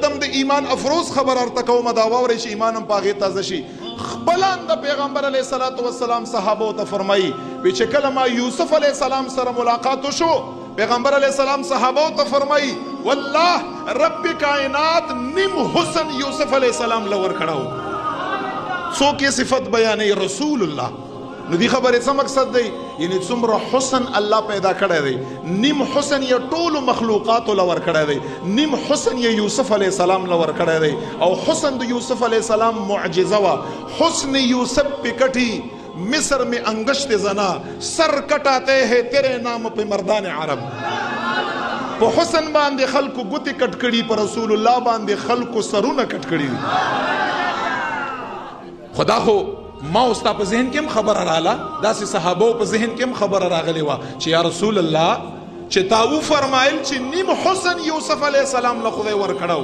دم د ایمان افروز خبر ارته کوم دا واوري چې ایمان هم پاغه تازه شي. خپلان د پیغمبر علیه الصلاۃ والسلام صحابه ته فرمایي چې کله ما یوسف علیه السلام سره ملاقات شو پیغمبر علیه السلام صحابه ته فرمایي والله رب کائنات نیم حسن یوسف علیه السلام لور کړهو. څوک یې صفت بیانې؟ رسول الله. نو دی خبره څه مقصد دی؟ یعنی څومره حسن الله پیدا کړی دی، نیم حسن یې ټولو مخلوقاتو لور کړی دی، نیم حسن یې یوسف علیه السلام لور کړی دی. او حسن د یوسف علیه السلام معجزه وا. حسن یوسف پکټی مصر میں انگشت زنا سر کٹاتے ہیں تیرے نام پہ مردان عرب. په حسن باندې خلکو ګوتې کټ کړي، په رسول الله باندې خلکو سرونه کټ کړي. خدا خو ما استا په ذهن کې هم خبر رااله، داسې صحابو په ذهن کې هم خبر راغلی وه چې یا رسول الله چې تا و فرمایل چې نیم حسن یوسف علیه السلام له خدای ورکړو